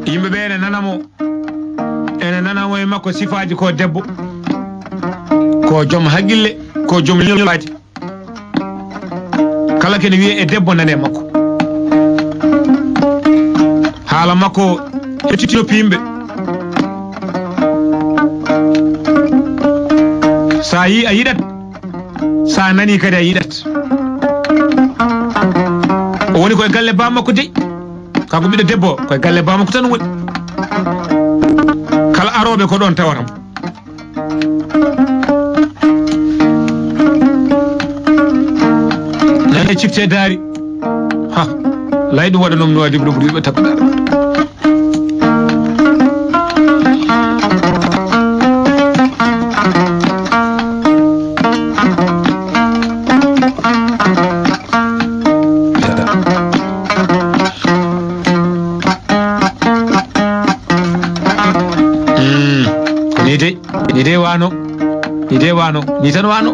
yimbe be ene nanamo e makko sifaaji ko debbo ko jom hagille ko jom lilaaji kala ken wi'e e debbo nane makko haala makko hetitino pimbe sa yi a yidat sa nani kadi a yidat o woni koye galle ba makko de kanko biɗo debbo koye galle ba makko tan woni kala aroɓe ko ɗon tawatam nane cifte daari ha lay ɗum waɗanom no wadi ɓuuri ɓe tabbaɗa ide wano ni tan wano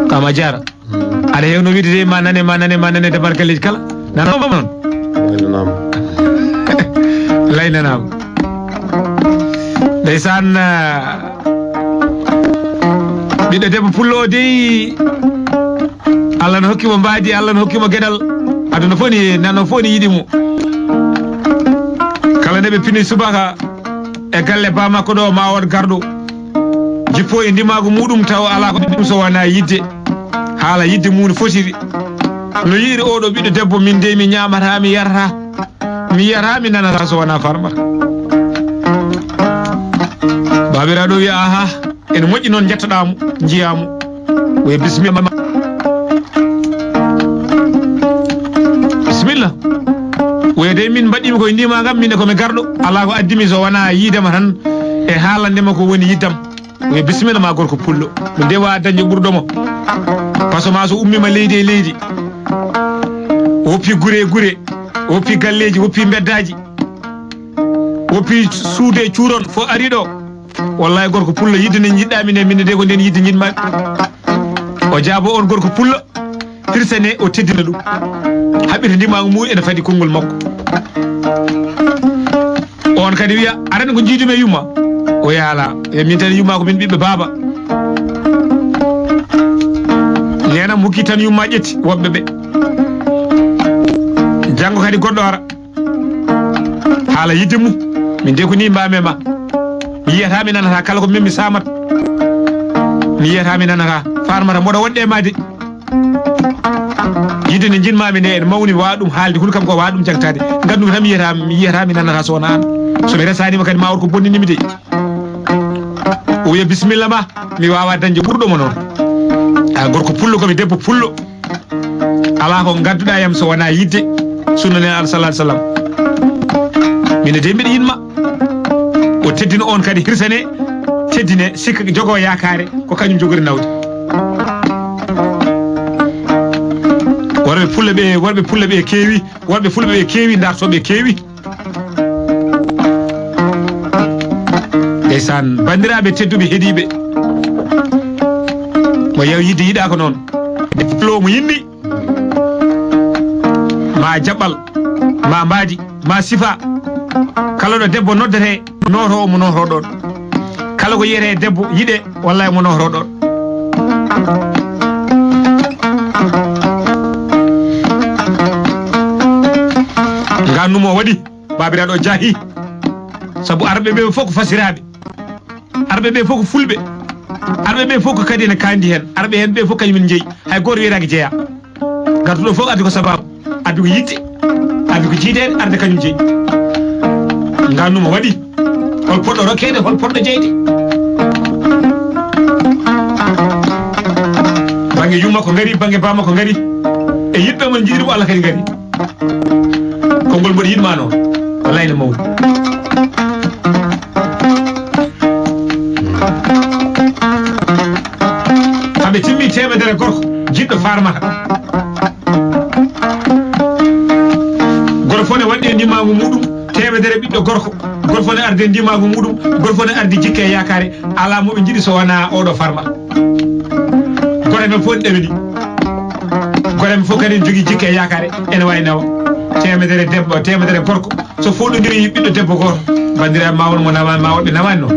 kama jara ala hewno wiide de manane de barkaleji kala nanam non laynanam ndeysan biɗo debbo pullo de Allah no hokkimo mbaadi Allah no hokkimo gedal aduna foni nano foni yidimo kala nebe pini subaka e galle ba makko do ma won gardo jippo e ndimago mudum taw ala ko dum so wana yidde haala yidde mun fotiri no yiri odo bido debbo min de mi nyaamata mi yarha mi nanata so wana farma babira do wi aha en moji non jettadamu jiyamu we bismillah we de min badimi ko ndima ngam min ko me gardo ala ko addimi so wana yidema tan e haalandema ko woni yiddam we bismillah ma gorko pullo mo dewa dañje burdomo paso ma so ummima leydi woppi gure woppi galleji woppi beddaji woppi suude cuuron fo arido wallahi gorko pullo yidde ne jiddami ne min de ko den yidde jidma o jaabo on gorko pullo hirsane o teddina dum habite ndimago mu ene fadi kongol makko on kadi wiya arane ko jiidumi e yumma o yaala e min tan yumma ko min bibbe baba nena mukki tan yumma jetti wobbe be jango kadi goddo ara hala yidde mu min de ko ni mbame ma mi yiyata mi nanata kala ko mimmi samat mi yiyata mi nanata farmata modo wonde ma de yidde ne jinmami ne en mawni waadum haalde hul kam ko waadum jangtade gandum tan mi yiyata mi nanata so naan so mi resani ma kadi ma ko bonni mi de o wiya bismillah ma mi wawa dañde burdo mo non a gorko pullo ko mi debbo pullo ala ko gadduda yam so wana yidde sunna ne al sallallahu alaihi wasallam min de mbiɗa yinma o teddino on kadi hirsane teddine sikka jogo yakare ko kañum jogori nawde worbe pulle be kewi worbe fulbe be kewi dartobe kewi ndeysaan bandiraɓe tedduɓe heeɗiɓe mo yew yidde yiɗa ko noon pullo mo yinni ma jaɓɓal ma mbaadi ma sifa kala ɗo debbo noddete noto mo noto ɗon kala ko yiyete debbo yiɗe wallahi mo noto ɗon gannumo waɗi babiraɗo jaahi saabu arɓe ɓe fof ko fasiraɓe arɓe ɓe fof ko fulɓe arɓe ɓe fof ko kadi ene kandi hen arɓe hen ɓe fof kañumen jeeyi hay goto wiyetake jeeya gartuɗo fof addi ko sababu addi ko yidde addi ko jiidede arde kañum jeeyi gannumo waɗi hol poɗɗo rokkede hol poɗɗo jeyde banggue yumma ko ngari banggue bamma ko ngari e yiɗɓe mon jiiɗimo Allah kadi ngari kongol mboɗo yiɗma noon wallahi ne mawɗi hamɓe timmi temedere gorko jiɗɗo farmata goto fof ne waɗi e ndimagu muɗum temedere ɓiɗɗo gorko goto fof ne arde e ndimagu muɗum goto fof ne ardi jikke e yakare ala moɓe jiiɗi so wona oɗo farma goto men fof ne ɗemini goto men fof kadi ne jogui jikke e yakare ene wawi nawa temedere debbo temedere gorko so foɗodiri ɓiɗɗo debbo goto bandiraɓe mawon mo namani ma woɓɓe namani noon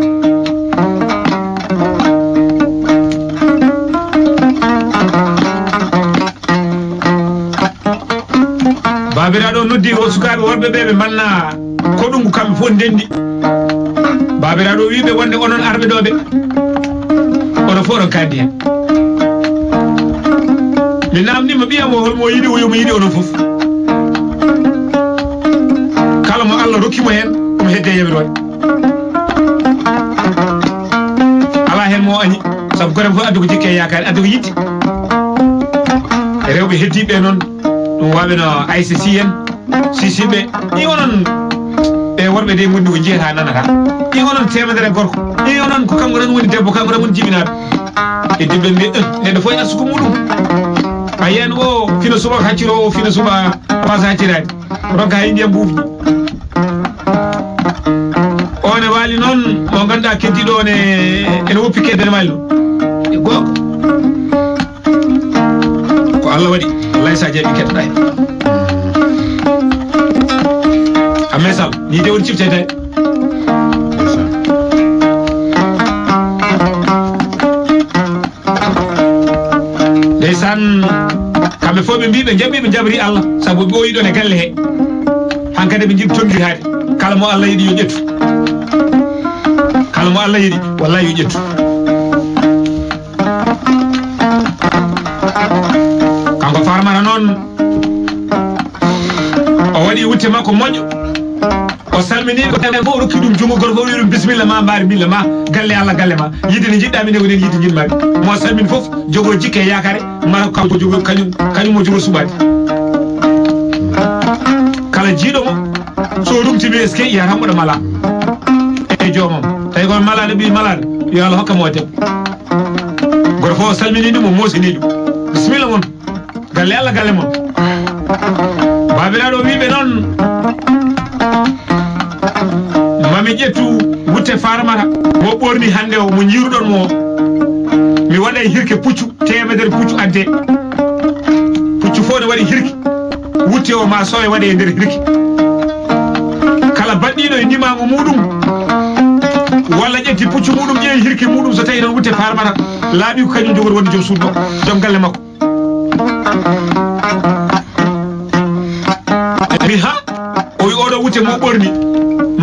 babiraɗo noddi o sukaɓe worɓe ɓe ɓe manna koɗungu kamɓe fof ndendi babiraɗo wiɓe wonde onon arɓe ɗo ɓe oɗo fof oɗon kandi hen mi namdima ɓiyam o holmo yiɗi oyomo yiɗi onon fof kala mo Allah rokkimo hen omo hedde yamirode ala hen mo añi saabu gorem fof addu ko jikke yakare addu ko yitti rewɓe heddiɓe noon ɗum waɓeno ICC en sisiɓe ɗi onon ɓe worɓe de gondi ko jeyata nanata ɗi onon temedere gorko ɗi onon ko kanko tan woni debbo kanko tan woni jibinaɗo e debbe mbi neɗɗo fof e arsuko muɗum a yiyan o fino suba ko hacciro o fino suba wasa haccirade rokka hay ndiyam buufni one waali noon mo ganduɗa keddiɗo one ene woppi keddene waali noon e gooko ko Allah waɗi wallahi sa jaɓi keddoɗa hen amma sal ni de woni ciftede ndeysan kamɓe fof ɓe mbi ɓe jaɓi ɓe jabri Allah saabu ɓe ɓooyi ɗon e galle he hankkadi ɓe jiɗi tondiri haade kala mo Allah yiɗi yo ƴettu kala mo Allah yiɗi wallahi yo ƴettu kanko farmata noon o waɗi wutte makko moƴƴo o salmini ko en fof rokki ɗum jungo goto fof wi ɗum bisimilla ma mbaari milla ma galle Allah galle ma yidde ne jiɗɗa mine wonen yidde jinmaɓe mo salmini fof jogo jikke yakare ma kanko jogo kañum mo jogo suɓade kala jiiɗo mo so rumtimi est ce que yiya tan oɗo mala e joomam tawi koye malaɗo ɓi malaɗo yo Allah hokkamo o debbo goto fof o salmini ɗum o mosini ɗum bisimilla moon galle Allah galle moon babiraɗo wiɓe noon mami ƴettu wutte farmata mo ɓorni hande o mo jiruɗon mo mi waɗa hirke puccu temedere puccu adde puccu fof ne waɗi hirki wutte o ma sowe waɗe e nder hirki kala baɗɗiɗo e ndimago muɗum walla ƴetti puccu muɗum ƴeewi hirki muɗum so tawi noon wutte farmata laaɓi ko kañum jogori wonde joom suudu makko joom galle makko mi ha o wi oɗo wutte mo ɓorni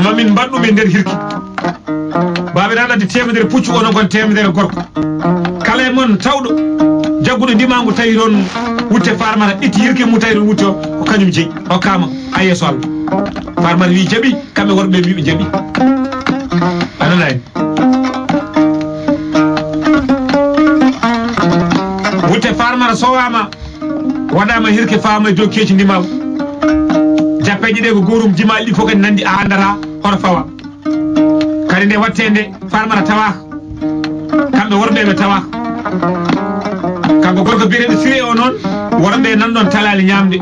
mamin mbaɗɗum e nder hirki babiraɗo adde temedere puccu onon kon temedere gorko kala e moon tawɗo jagguɗo ndimago tawi noon wutte farmata itti hirki mum tawi noon wutte o ko kañum jeeyi hokkama a yeeso Allah farmata wi jaaɓi kamɓe worɓe mbiɓe jaaɓi ananani wutte farmata sowama waɗama hirki fama e dow keeci ndimago jappeje ɗe ko gorum jimaɗi ɗi fof kadi nandi a andata hoto fawa kadi nde watte nde farmata tawaka kamɓe worɓe ɓe tawaka kanko gorko biyeteɗo siré o noon worɓe nanɗon talali ñamde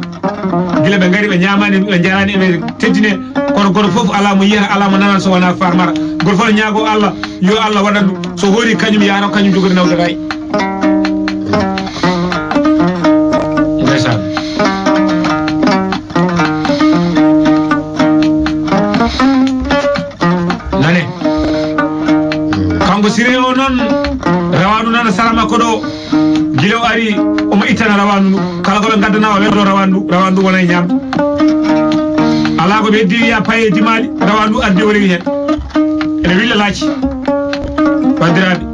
guila ɓe gaari ɓe ñamani ɓe jarani eɓe teddine kono goto foof ala mo yiyata ala mo nanan so wona farmata goto fof ñaago Allah yo Allah waɗan ɗum so hoori kañum yahata kañum jogori nawde ray siré o noon rawandu nana sara makko ɗo guila o ari omo ittana rawandu ndu kala koɓe gaddana o weddo rawandu wona e ñamde ala ko ɓe heddi wiya paye dimaɗi rawandu addi o rewi hen ene willa laaci bandiraɓe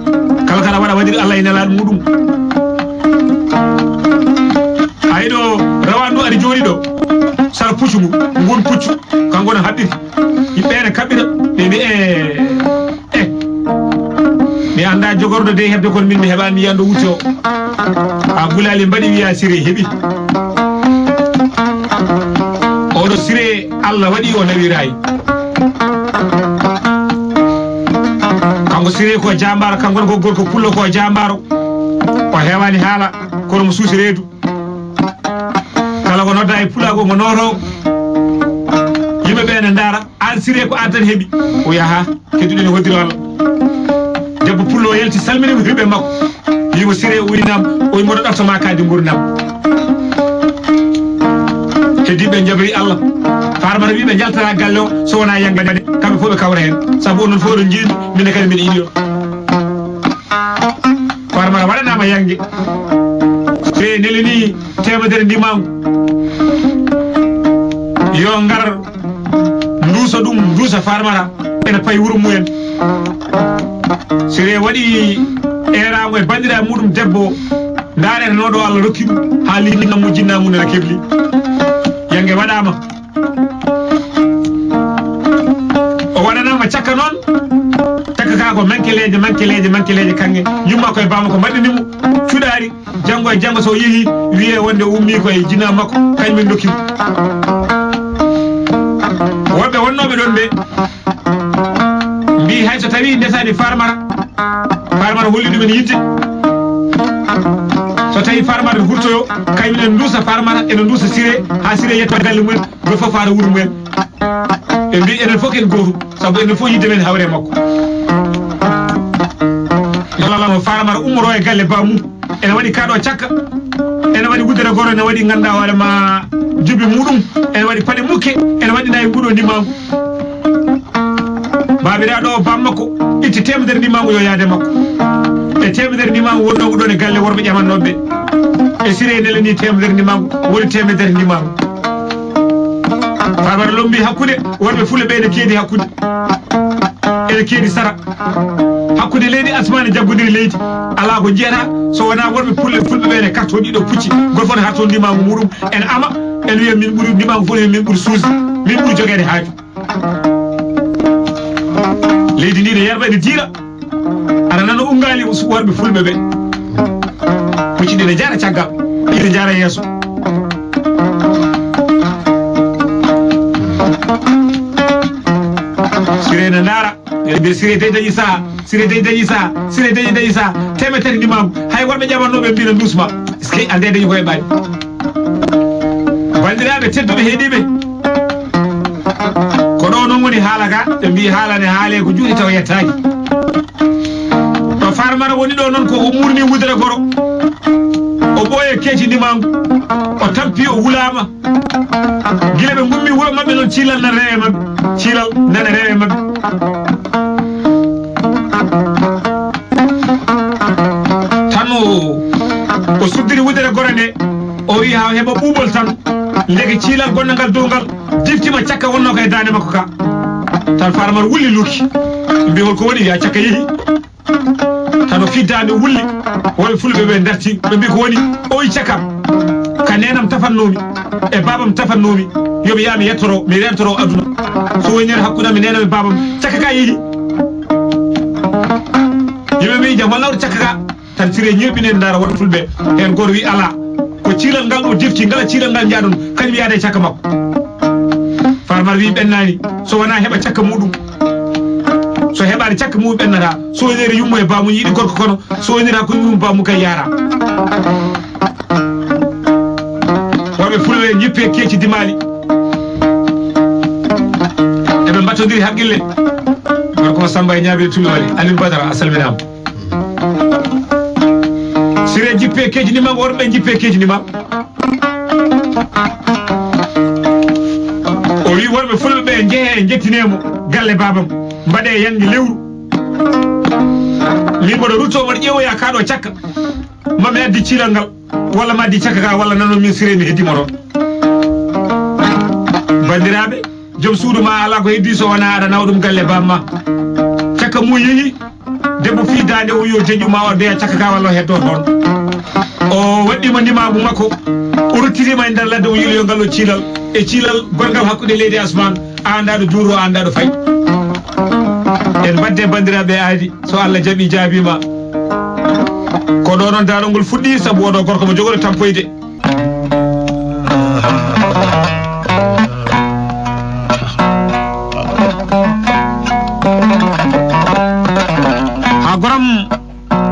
kala kana waɗa waɗiri Allah e nelaɗo muɗum ayiɗo rawandu ari jooɗi ɗo sara puccu ngu ngun puccu kanko ne haɓɓiri yimɓene kaɓɓira ɓe mbi mi anda jogorɗo de hebde kon min mi heɓani mi yiyando wutte o ha gulali mbaɗi wiya siré heeɓi oɗo siré Allah waɗi o nawirayi kanko siré ko jambaro kankone ko gorko pullo ko jambaro o hewani haala kono mo suusi reedu kala ko nodda e pulago mo noto yimɓeɓe ne daara an siré ko an tan heeɓi o yaha kedduɗen e hoddiro Allah debbo pullo o yalti salminimo hirɓe makko wimo siré o winam o wi moɗo ɗaftoma kaddi gurdam teddiɓe jabri Allah farmata wiɓe jaltata galle o so wona yangade kamɓe fof ɓe kawra hen sabu onon fof ɗon jiiɗi mine kadi mbiɗa yiɗi o farmata waɗanama yangue te nelini temedere ndimangu yo ngar nduusa ɗum nduusa farmata ene payi wuuro mumen sire waɗi eramo e bandiraɓe muɗum debbo darete noɗo Allah rokki ɗum ha linnamo jinnamu nena kebli yangue waɗama o waɗanama cakka noon cakka ka ko mankeleje kange yumma koye bama ko mbaɗinimo cuɗari janggo e janggo so yeehi wiye wonde ummi koye jinna makko kañumen dokkimo wonɓe wonnoɓe ɗon ɓe mbi hay so tawi ndesani farmara holli ɗumen yidde so tawi farmara hurtoyo kañumen duusa farmara ene duusa siré ha siré yetto galle mumen go fof fata wuuro mumen ɓe mbi enen fof ken gotum saabu enen fof yidde men hawre makko yalamo farmara ummoro e galle bamum ene waɗi kaɗo cakka ene waɗi wuddere goro ene waɗi ganduɗa hoorema jubi muɗum ene waɗi paɗe mukke ene waɗi nayi mbuɗo ndimangu babiraɗo o bam makko itti temedere ndimangu yo yaade makko e temedere ndimangu wonɗo ɗon e galle worɓe ƴamannoɓe e siré neleni temedere ndimangu woni temedere ndimangu farmara lombi hakkude worɓe fulɓe ɓe ene keedi hakkude ene keedi sara hakkude leydi asmane jaggudiri leydi ala ko jiyata so wona worɓe fulɓe ɓe ene karto ɗiɗo pucci goto fof ne harto ndimangu muɗum ene ama ene wiya min ɓuuri ndimangu fof min ɓuuri suusde min ɓuuri jogede haaju leydi ndi ne yerɓa ene jiira aɗa nana ungali worɓe fulɓe ɓe pucci ɗi ne jara caggal ine jara yeeso siré ne ndaara ɓe siré dey dañi saha temetati ndimangu hay worɓe ƴamannoɓe mbino dusma est ce que ande dañi koye ɓaɗi bandiraɓe tedduɓe heeɗiɓe ko ɗo noon woni haala ka ɓe mbi haalane haale ko juuɗe taw yettaki to farmara woni ɗo noon ko o murni wudere goro o ɓooye keeci ndimangu o tampi o wulama guila ɓe gummi wuuro mabɓe noon ciilal nana rewe mabɓe ciilal nana rewe mabɓe tan o suddiri wudere goro nde o wi ha heɓa ɓuuɓol tan legi ciilal gonɗo ngal dow ngal diftima cakka wonno koye dande makko ka tan farmar wulli lukki mbi holko woni ya cakka yeehi tan o fiddande wulli woɓe fulɓe ɓe darti ɓe mbi ko woni o wi cakkam ka nenam tafannomi e babam tafannomi yoɓe yami yettoro mi rentoro aduna so wonire hakkude mi nenam e babam cakka ka yeehi yimɓe mbi jam wallawde cakka ka tan siré ñeɓɓinen dara woɗ fulɓe hen goto wi ala ko ciilal ngal ɗo difti ngala ciilal ngal jaaɗon kañum yaade e cakka makko farmar wi ɓennani so wona heɓa cakka muɗum so heɓani cakka muɗum ɓennata so woniri yummo e bamum yiɗi gorko kono so woniri hakkude mum bamum kay yaara worɓe fulɓe ñippe keeci dimali eɓe mbattodiri haqqille gorko Samba e ñaabiri tulli wali Aliou Badara a salminama siré jippe keeci ndimango worɓe jippe keeci ndimango o wi worɓe fulɓe ɓe jeehe jettinemo galle babam mbaɗe yangue lewru min mboɗo rutto mboɗo ƴeewoya kaɗo cakka mami addi ciilal ngal walla ma addi cakka ka walla nanon min siré mi heddima toon bandiraɓe joom suudu ma ala ko heddi so wona aɗa nawa ɗum galle bamma cakka mum yeehi debbo fiidade o yo jeƴƴuma o deya cakka ka walla o heddo toon o waɗɗima ndimagu makko o ruttitima e nder ladde o yiiloyo ngal o ciilal e ciilal gongal hakkude leydi asman andaɗo juuro andaɗo fayi en badde bandiraɓe aadi so Allah jaaɓi jaabima ko ɗo noon darogol fuɗɗi saabu oɗo gorko mo jogoɗo tampoyde ha goram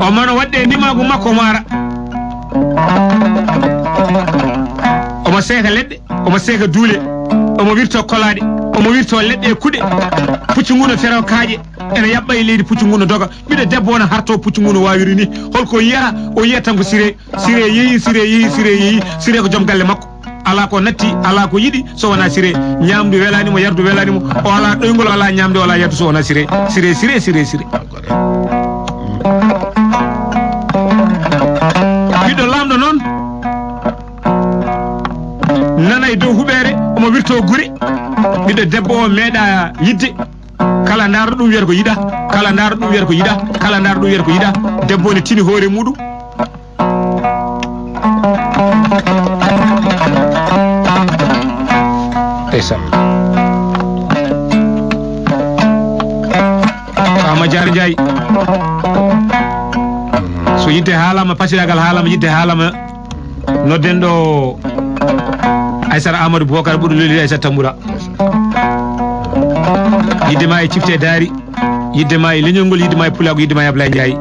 o mano waɗɗe ndimagu makko mara omo seeka leɗɗe omo seeka duule omo wirto kolaɗe omo wirto leɗɗe kuɗe puccu ngu no feraw kaaƴe ene yaɓɓa e leydi puccu ngu no doga ɓiɗo debbo wona harto puccu ngu no wawiri ni holko yiyata o yiyata tan ko siré yeehi siré ko joom galle makko ala ko natti ala ko yidi so wana sire nyamdu welani mo yardu welani mo o ala doygol ala nyamdu ala yardu so wana sire bido lamdo non nana e dow hubere omo wirto guri bido debbo o meeda yidde kala ndar dum wer ko yida kala ndar dum wer ko yida kala ndar dum wer ko yida debbo ne tini hoore mudum esa kama jar jay so yidde haalama pasiragal haalama yidde haalama nodden do Aissata Amadou Bokar budu leli Aissata Tamboura yidde ma e cifte daari yidde ma e leñolngol yidde ma e pulago yidde ma e Ablaye Ndiaye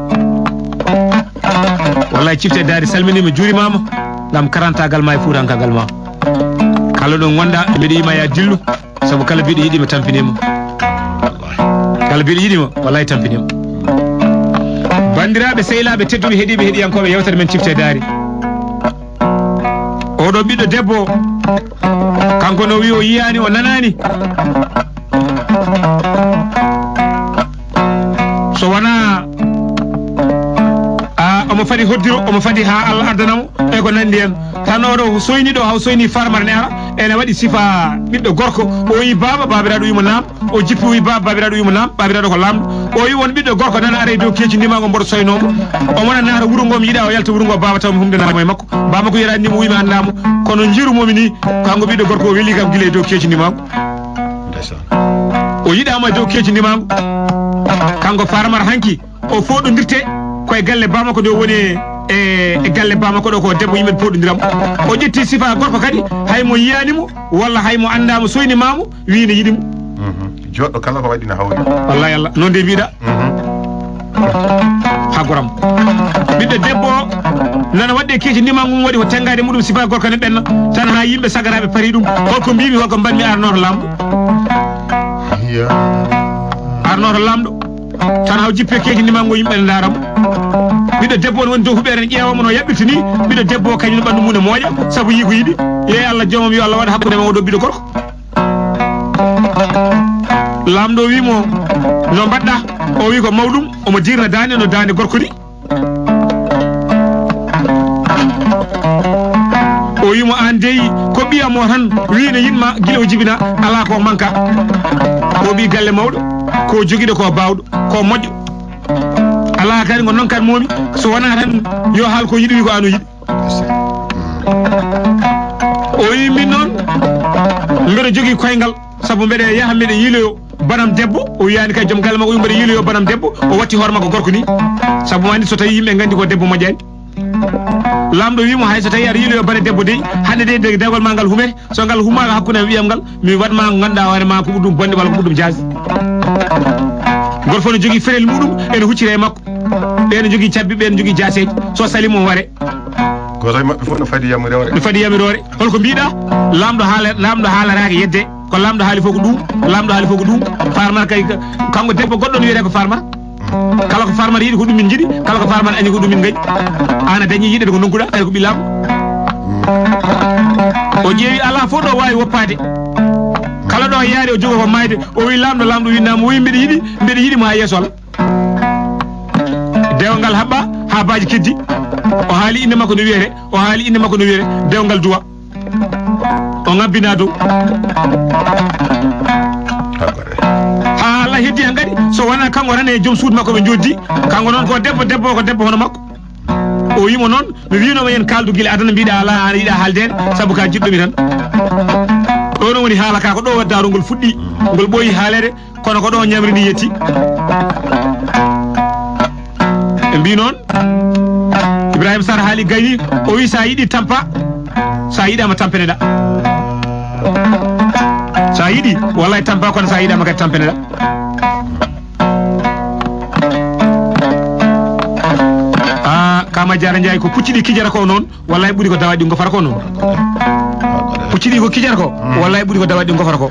wallahi cifte daari salminima juurimama ngam karantagal ma e fuurankagal ma kala ɗo gonda mbiɗa yima ya dillu sabu kala biɗo yiɗima tampinima kala biɗo yiɗima wallahi tampinima bandiraɓe sehilaɓe tedduɓe heeɗiɓe heeɗiyankoɓe yewtere men cifte daari oɗo ɓiɗɗo debbo kanko no wi o yiyani o nanani so wona omo fadi hoddiro omo fadi ha Allah addanamo e ko nandi en tan oɗo soyni ɗo haw soyni farmar ne ara ene waɗi sifa ɓiɗɗo gorko o wi baba babiraɗo wimo nam o jippi wi baba babiraɗo wimo nam babiraɗo ko lamɗo o wi won ɓiɗɗo gorko nana ara e dow keeci ndimago mboɗo soynomo o mona naara wuuro ngo mi yiɗa o yalta wuuro ngo baba taw mi humdenamo e makko baba ko yirani mo wimi andamo kono jirumomi ni kanko ɓiɗɗo gorko o weeli kam guila e dow keeci ndimago o yiɗama e dow keeci ndimago kanko farmar hanki o foɗodirte koye galle bamako ɗo woni e galle bamako ɗo ko debbo yimɓe poɗodiram o ƴetti sifa gorko kadi haymo yiyanimo walla haymo andamo soynimamo wi ne yiɗimo joɗɗo kala ko waɗi no hawri wallahi Allah non de mbiɗa ha goram ɓiɗɗo debbo nana wadde keeci ndima mum waɗi ko tengade muɗum sifa gorko ne ɓenna tan ha yimɓe sagaraɓe pari ɗum holko mbimi holko mbanmi arnoto lamɗo arnoto lamɗo tan haw jippe keeci ndima ngo yimɓe ne daramo ɓiɗɗo debbo ne woni dow huɓere ne ƴeewamo no yaɓɓirta ni ɓiɗɗo debbo kañum ɓandu mum ne mooƴa saabu yi ko yiɗi ye Allah joomam yo Allah waɗa hakkude ma oɗo ɓiɗɗo gorko lamɗo wimo no mbaɗɗa o wi ko mawɗum omo dirna dande no dande gorko ni o wimo an deyi ko ɓiyamo tan wiino yinma guila o jibina ala ko manka ko ɓi galle mawɗo ko joguiɗo ko bawɗo ko moƴƴo ala kadi ko noon kadi momi so wona tan yo haal ko yiɗi wi ko ano yiɗi o wi min noon mbeɗa jogui koyngal saabu mbeɗa yaaha mbeɗa yiiloyo banam debbo o wiyani kay joom galle makko wi mbeɗa yiiloyo banam debbo o watti hoore makko gorko ni saabu wandi so tawi yimɓe gandi ko debbo moƴƴani lamɗo wimo hay so tawi aɗa yiiloyo bane debbo de hande de dewgal ma ngal humete so ngal humaka hakkude wiyam ngal mi waɗma ko ganduɗa hoore ma ko ɓuɗɗum bonde walla ko ɓuɗɗum jaasi goto fof ne jogui ferel muɗum ene huccire e makko ɓe jogui cabbi ɓe jogui jaaseji so salimo ware goto e mabɓe fof no fadi yamirore no fadi yamirore holko mbiɗa lamɗo haalaraki yedde ko lamɗo haali fof ko ɗum lamɗo haali fof ko ɗum farmar kay kanko debbo goɗɗo no wiyete ko farmar kala ko farmar yiɗi ko ɗum min jiiɗi kala ko farmar añi ko ɗum min gañi an a dañi yiɗede ko nokkuɗa kay ko ɓillamɗo o ƴeewi ala fof ɗo wawi woppade kala ɗo yaari o jogo ko mayde o wi lamɗo winnama o wi mbeɗa yiɗi mo ha yeeso Allah dewgal haɓɓa ha baaji keddi o haali inde makko no wiyete dewgal duwa o ngabbina dow ha Allah heddi hen kadi so wona kanko tan e joom suudu makko ɓe joddi kanko noon ko debbo hono makko o wimo noon mi winoma yen kaldu guila adana mbiɗa ala an yiiɗa haaldede saabu ka jiɗɗomi tan ɗo non woni haala ka ko ɗo waddaro ngol fuɗɗi ngol ɓooyi haalede kono ko ɗo ñamrini yetti ɓe mbi noon Ibrahima Sarr haali gayni o wi sa yiɗi tampa sa yiɗama tampeneɗa sa yiɗi wallahi tampa kono sa yiɗama kadi tampeneɗa kama Diarra Ndiaye ko pucciɗi kijata ko noon wallahi ɓuuri ko dawaɗi gofata ko noon pucciɗi ko kijata ko wallahi ɓuuri ko dawaɗi gofata ko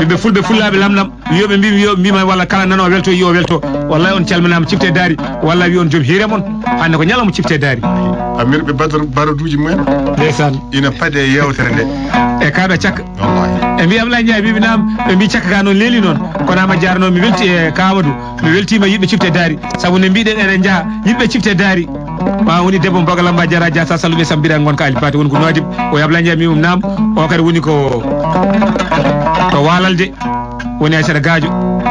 be fulbe fullabe lamlam yobe mbima walla kala nano welto yo welto wallahi on calminama cifte daari walla wi on joom hiire mon hande ko nyalamo cifte daari amirbe badar baraduji mumen ndeysaan ina pade yewtere nde e kaɗo cakka wallahi e mbi Ablaye Ndiaye bibi nam ɓe mbi cakka ka noon leeli noon kono ama jarno mi welti e Kamadou mi weltima yimɓe cifte daari sabu ne mbiɗen eɗen jaaha yimɓe cifte daari ma woni debbo Bogalamba Diarra Dia sa salluɓe sambira gonka alipati woni ko noadib o Ablaye Ndiaye mimum nam o kadi woni ko walalde woni Aissata Gadio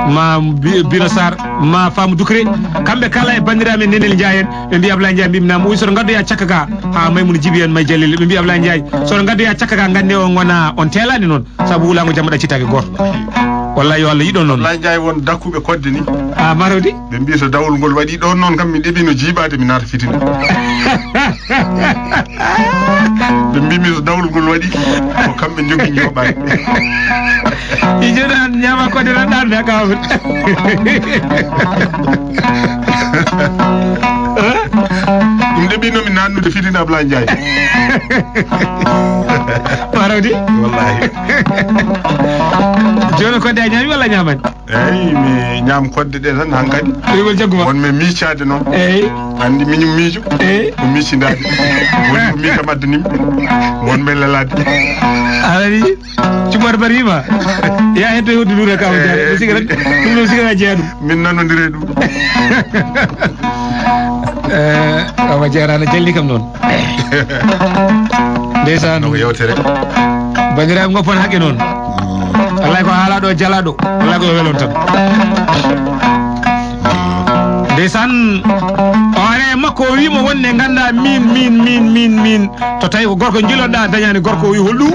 ma Bino Sar ma Famou Doukré kamɓe kala e bandiraɓe Nenel Ndiaye en ɓe mbi Ablaye Ndiaye mbimi nam soto gaddoya cakka ka ha Maymouna Djiby en may Jalil ɓe mbi Ablaye Ndiaye soto gaddoya cakka ka gande on wona on telani noon saabu wulago jamma ɗaccitake goto wallahi yo Allah yiɗon noon Ablaye Ndiaye won dakkuɓe kodde ni a marodi ɓe mbi so dawol ngol waɗi ɗon noon kam mi ɗeɓino jiibade mi naata fitina ɓe mbimi so dawol ngol waɗi ko kamɓe jogui ñoɓani i joni ñama kodde tan ɗanɗa kawɓe ɗum ɗeɓinomi nannude fitina Ablaye Ndiaye marodi wallahi joni kodde a ñami walla ñamani eyyi mi ñam kodde ɗe tan hankkadi ɗoygol jagguma wonmi miicade noon eyyi andi miñum miijo eyyi ko miicidade woni ko miikam addanimi wonɓe lelade alani cuɓɓato bar wima ya heddo e hoddu ɗure kaw jare siga ɗum ɗum siga jeeya ɗum min nanodire ɗum awa jarana jalli kam noon ndeysan ko yewtere bandiraɓe goppon haqqe noon wallahi ko haalaɗo jalaɗo wallahi ko welon tan ndeysan ore makko o wimo wonde ganda min to tawi ko gorko jiloɗa dañani gorko o wi holɗum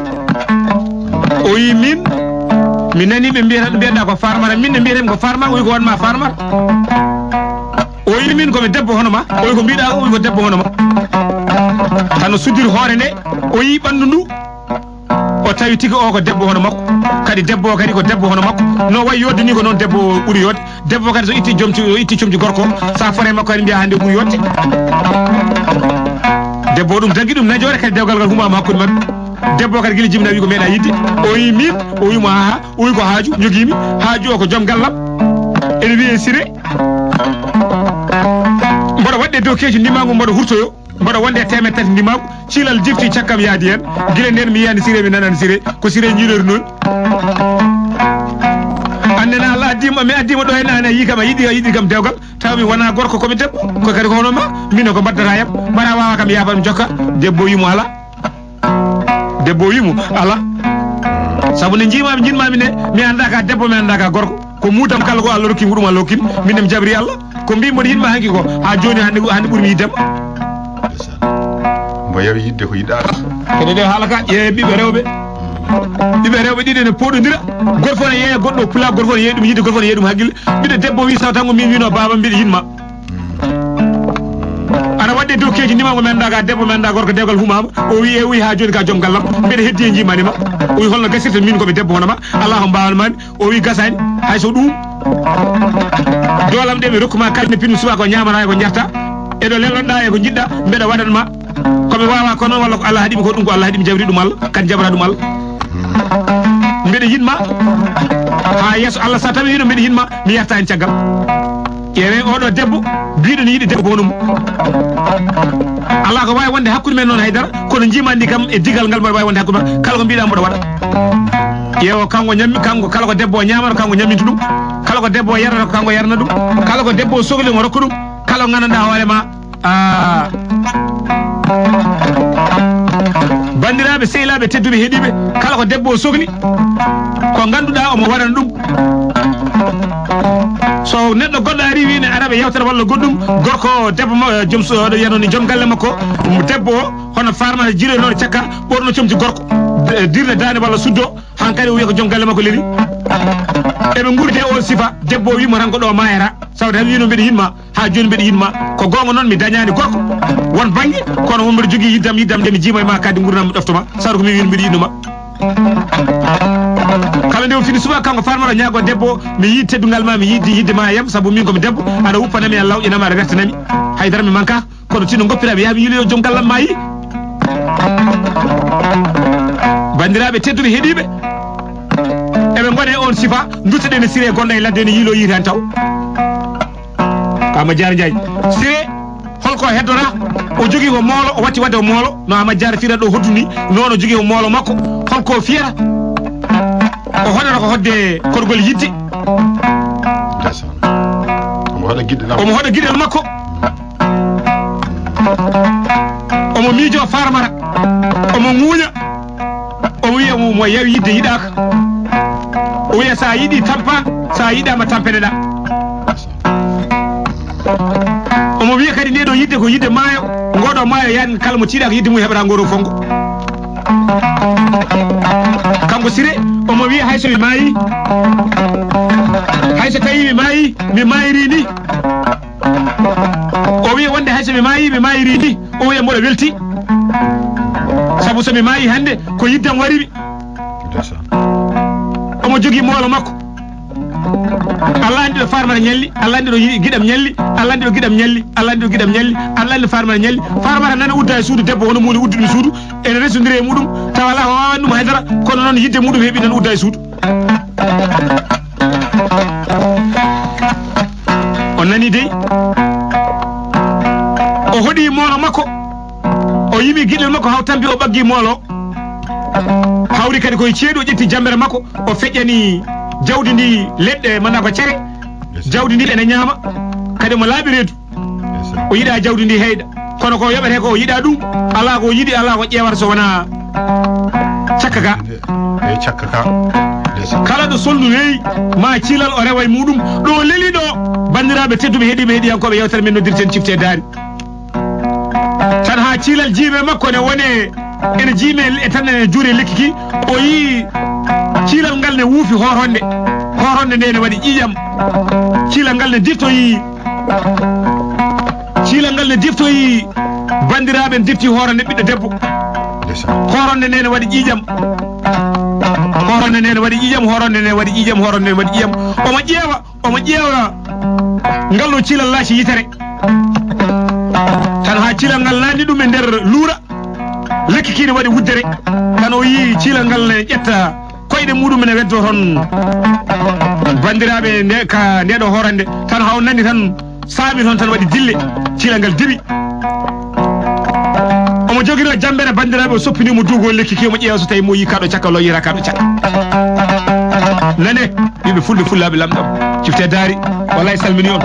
o wi mi nani ɓe mbiyeɗa ko farmara min ne mbiyetemi ko farmar o wi ko wanma farmar o wi min komi debbo hono ma o wi ko mbiɗa o wi ko debbo hono ma tan o suddiri hoore nde o yi ɓandu ndu o tawi tigi o ko debbo hono makko kadi debbo o kadi ko debbo hono makko no wayi yodde ni ko noon debbo ɓuuri yodde debbo kadi so itti comci gorko sa fore makko kadi mbiya hande ɓuuri yodde debbo ɗum tagui ɗum najore kadi dewgal ngal humama hakkude mabɓe debbo kadi guila jimna wi ko meeɗa yidde o yi min o wimo haha o wi ko haaju joguimi haaju o ko joom gallam ene wiye Siré mboɗo waɗde dow keeji ndimagu mboɗo hurtoyo mboɗo wonde temed tati ndimagu cilal jifti cakkam yaadi hen guila nden mi yiyani Siré mi nanani Siré ko Siré jiilori noon andena Allah addima mi addima ɗo hen ane yi kam a yiɗi kam dewgal tawmi wona gorko komi debbo ko kadi ko hono ma min ko baddata yam mbaɗa wawa kam yafa mi jokka debbo wimo ala debbo wimo ala saabu ne jiimami jinmami ne mi anda ka debbo mi anda ka gorko ko muudam kala ko Allah rokki ko ɗum Allah hokkimi minne mi jabri Allah ko mbimoɗo yinma hanki ko ha joni hande ɓuurmi yiddema mbo yawi yidde ko yiɗaka kede de haala ka ƴeewe ɓiɓɓe rewɓe ɗiɗi ne poɗodira goto fof ne yeeya goɗɗo pula goto fof ne yeeyi ɗum yidde goto fof ne yeeyi ɗum haqqille ɓiɗɗo debbo wi saw tango min wino baba mbiɗa yinma ana waɗde dow keeji ndimamo mi anda ka debbo mi anda gorko dewgal humama o wi ha joni ka joom gallam mbeɗa heddi e jimanima o wi holno gasirta min komi debbo hono ma ala ko mbawanmani o wi gasani hayso ɗum dolam ɗe ɓe rokkuma kalne pinmi suba ko ñamata e ko jarta eɗo lelnoɗa e ko jiɗɗa mbeɗa waɗanma komi wawa ko noon walla ko Allah haɗimi ko ɗum ko Allah haɗimi jabri ɗum Allah kan jabra ɗum Allah mbeɗa yinma ha yesso Allah sa tawi hino mbeɗa yinma mi yarta hen caggal ƴeewe oɗo debbo biɗo ne yiɗi debbo honum Allah ko wawi wonde hakkude men noon haydara kono jimandi kam e digal ngal mbaɗa wawi wonde hakkude men kala ko mbiɗa mboɗo waɗa ƴeewo kanko ñammi kanko kala ko debbo o ñamata kanko ñamminta ɗum kala ko debbo o yarata ko kanko yarana ɗum kala ko debbo o sohli mo rokka ɗum kala ko gandanɗa hoorema bandiraɓe sehilaɓe tedduɓe heeɗiɓe kala ko debbo o sohli ko ganduɗa omo waɗana ɗum so neɗɗo goɗɗo ari wine araɓe yewtere walla goɗɗum gorko debbo joom oɗo yanoni joom galle makko debbo o hono farmata jironoɗo cakka ɓorno comti gorko dirde dande walla suddo hankkadi o wiya ko joom galle makko leeli eɓe gurdi o sifa debbo o wimo tan ko ɗo mayata sawde tan wino mbeɗa yinma ha joni mbeɗa yinma ko gonga noon mi dañani gorko won banggue kono won mbeɗa jogui yiddam nde mi jiima e ma kaddi gurdam ɗoftoma sawde ko min wino mbeɗa yinnuma kala nde o fini suba kanko farmata ñaago debbo mi yi teddugal ma mi yiddi yidde ma yam saabu min komi debbo aɗa wuppanami a lawƴinama aɗa wertanami haydara mi manka kono tinno goppiraɓe yaaɓe yiiloyo joom gallam ma yi bandiraɓe tedduɓe heeɗiɓe eɓe bone on sifa dutede ne sire gonda e ladde ne yilo yi tan taw kama jaar jaay sire holko heddora o jogi ko moolo o watti wadde o moolo no ama jaar fira do hodduni nono jogi o moolo makko holko fiera o hodata ko hodde korgol yidde omo hoɗa guiɗel makko omo miijo farmara omo ŋuuña omo wiya mo yawi yidde yiɗaka o wiya sa yiɗi tampa sa yiɗama tampeneɗa omo wiya kadi ndeɗo yidde ko yidde maayo ngoɗo maayo yani kala mo tiiɗa ko yidde mum heɓata ngoro fongo kanko sire omo wiya hayso mi maayi hayso tawi mi maayi mi maayiri ni o wiya wonde hayso mi maayiri ni o wiya mboɗo welti sabu so mi maayi hande ko yiddam warimi omo jogui moolo makko Allah andi ɗo farmara ñalli Allah andi ɗo giɗam ñalli Allah andi ɗo giɗam ñalli Allah andi ɗo giɗam ñalli Allah andi farmara ñalli farmara nana udda e suudu debbo hono muni uddi ɗum suudu ene resodiri e muɗum tawa ala wawani ɗum haydara kono noon yidde muɗum heeɓi nan udda e suudu on nani dey o hoɗi moolo makko o yimi guiɗel makko haw tambi o ɓaggi moolo hawri kadi koye ceeɗu o ƴetti jambere makko o feƴƴani jawdi ndi leɗɗe manna ko cere jawdi ndi ene ñaama kadi mo laaɓi reedu o yiɗa jawdi ndi heyɗa kono ko yoɓete ko o yiɗa ɗum ala ko yiɗi ala ko ƴeewata so wona cakka ka kala ɗo soldu weeyi ma ciilal o rewa e muɗum ɗo leeli ɗo bandiraɓe tedduɓe heeɗiɓe heeɗiyankoɓe yewtere men noddirten cifte daari tan ha ciilal jiime makko ne wone ene jiime e tan ene juuri lekki ki o yii ciilal ngal ne wuufi horonde nde ne waɗi ƴiƴam ciilal ngal ne diftoyi bandiraɓe ne difti horonde ɓiɗɗo debbo horonde nde ne waɗi ƴiƴam horonde nde ne waɗi ƴiƴam omo ƴeewa ngal no ciilal laaci yitere tan ha ciilal ngal nanni ɗum e nder luura lekki ki ne waɗi wuddere tan o yii ciilal ngal ne ƴetta koyɗe muɗum ne weddo toon bandiraɓe ndeɗo horande tan haw nani tan saami toon tan waɗi dille ciilal ngal diɓi omo joguino jambere bandiraɓe o soppinimo duugol lekki ki omo ƴeewa so tawi mo yi kaɗo cakka loyira kaɗo cakka nane yimɓe fulɓe fullaɓe lamɗam cifte daari wallahi salmini on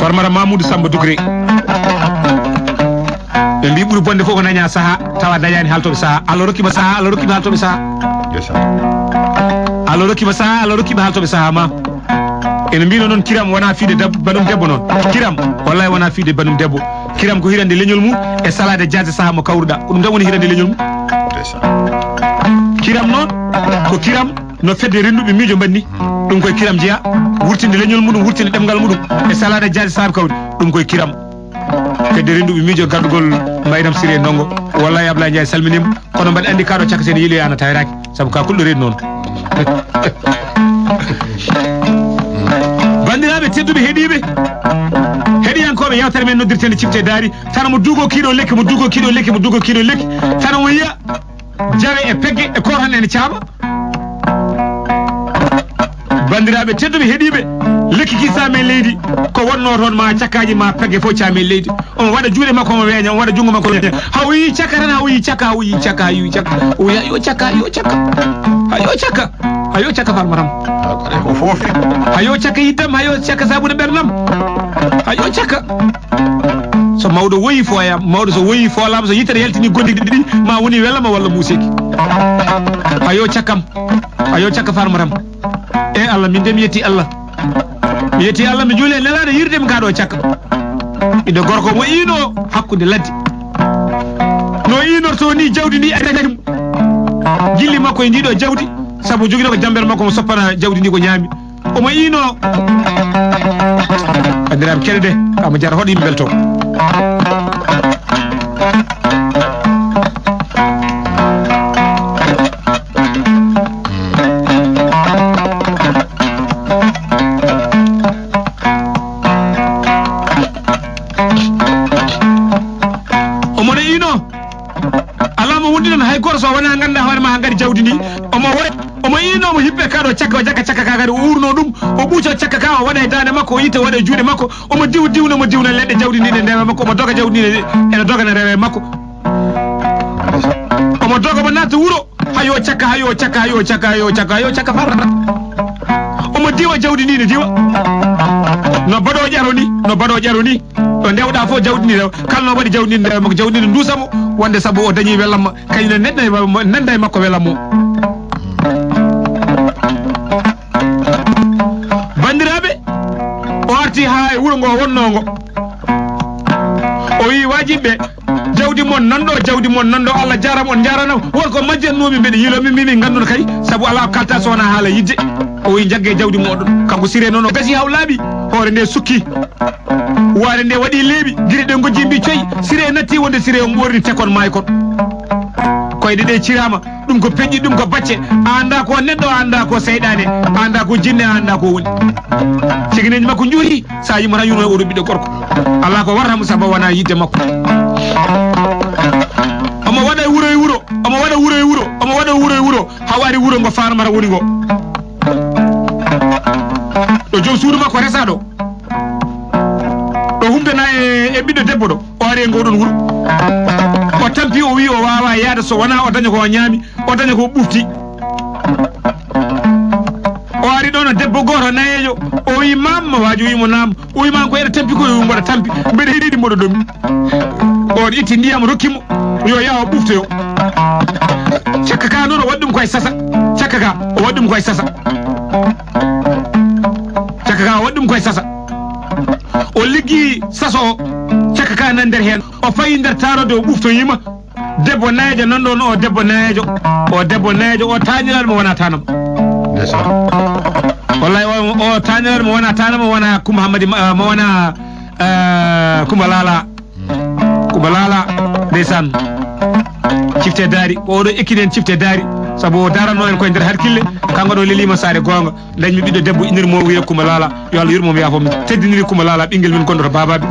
farmara Mamoudou Samba Dougré ɓe mbi ɓuuri bonde fof ko daña saaha tawa dañani haltoɓe saaha Allah rokkima saaha Allah rokkima haltoɓe saaha Allah rokkima saaha Allah rokkima haltoɓe saaha ma ene mbino noon kiram wona fiide banum debbo noon kiram wallahi wona fiide banum debbo kiram ko hirande leñol mum e salade jazze saaha mo kawruɗa ko ɗum tan woni hirande leñol mum kiram noon ko kiram no fedde renduɓe miijo mbanni ɗum koye kiram jeeya wurtinde leñol muɗum wurtinde ɗemgal muɗum e salade jazze saaha kawri ɗum koye kiram fedde renduɓe miijo gardugol Maydam Siré Ndongo wallahi Ablaye Ndiaye salminima kono mbaɗi andi kaɗo cakka sen yiloyana tawiraki saabu ka kulɗo reedu noon bandiraɓe tedduɓe heeɗiyankoɓe yewtere men noddirtende cifte daari tan mo duugo kiiɗo lekki tan o yiya jawe e pegge e korhan ene caama bandiraɓe tedduɓe heeɗiɓe lekki ki saame leydi ko wonno toon ma cakkaji ma pegge fof caame leydi omo waɗa juuɗe makko omo weeña omo waɗa jungo makko haw yi cakka tan haw yi cakka o wiya yo cakka farmaram hayo cakka yiddam hayo cakka sabude ɓerdam hayo cakka so mawɗo woyi fooyam mawɗo so woyi foolama so yitere yaltini gondiɗi ɗiɗi ma woni welama walla museki hayo cakka farmaram e Allah min de mi yetti Allah mi juuli e nelaɗo yirdemi kaɗo cakka ɓiɗɗo gorko mo ino hakkude ladde no inorto ni jawdi ndi adagati jilli makko e ndiɗo jawdi sabu joguino ko jambere makko mo soppana jawdi ndi ko ñaami omo ino bandiraɓe keɗe de kamo jara hoɗo yimɓe belto omone ino ganda hoore ma ngari jawdi ni omo ino mo hippe kaado cakka cakka ka gari urno dum o buuca cakka ka o wada dane makko o yite wada juude makko omo diwna ledde jawdi ni de ndema makko omo doga jawdi ni ene doga na rewe makko omo doga mo naata wuro hayo cakka farata omo diwa jawdi ni ne diwa no bado jaro ni to ndewda fo jawdi ni kala no wadi jawdi ni makko jawdi ni ndusamo wonde sabu o dañi welam kayno nanda makko welam mo bandirabe o arti ha e wuro ngo wonnongo o wi wajibe jawdi mon nando Allah jaram on jarana wonko majjannumi be yilo min gandon kay sabu ala kalta sona hala yidde o wi jagge jawdi modon kanko sire nono gasi hawlaabi hoore nde sukki waare nde wadi leebi gire de gojjimbi coy sire natti wonde sire o borni tekon may kon koyde de cirama dum ko peñi dum ko bacce anda ko neddo anda ko seydane anda ko jinne anda ko woni cigineji makko njuri sa yimo tan yuno o do biddo gorko Allah ko warhamu saba wana yidde makko omo wada wuro hawari wuro ngo farmara woni ngo do jom suudu makko resado do humdana e biddo debbo do o ari ngodon wuro o tampi o wi o wawa yaada so wana o daña ko nyaami o daña ko bufti o ari don debbo goto nayejo o wi mamma waji wi mo nam o wi man ko eda tampi ko wi mboda tampi mbede hedidi mbodo domi o itti ndiyam rokkimo yo yawo bufto yo cakka ka non o waddum koy sasa cakka ka o waddum koy sasa o liggi saso cakka ka nan der hen o fayi der tarode o bufto yima debbo nayejo non don o debbo nayejo o tañiral mo wana tanam wallahi o tañiral mo wana tanam wana kum hamadi mo wana kumalala ndeysaan cifte daari o do ekkinen cifte daari sabu darano en koy der harkille kango do lelima saare gonga dañ mi biddo debbo inir mo wiye kumalala yo Allah yurmo mi yafom teddiniri kumalala bingel min kondo bababe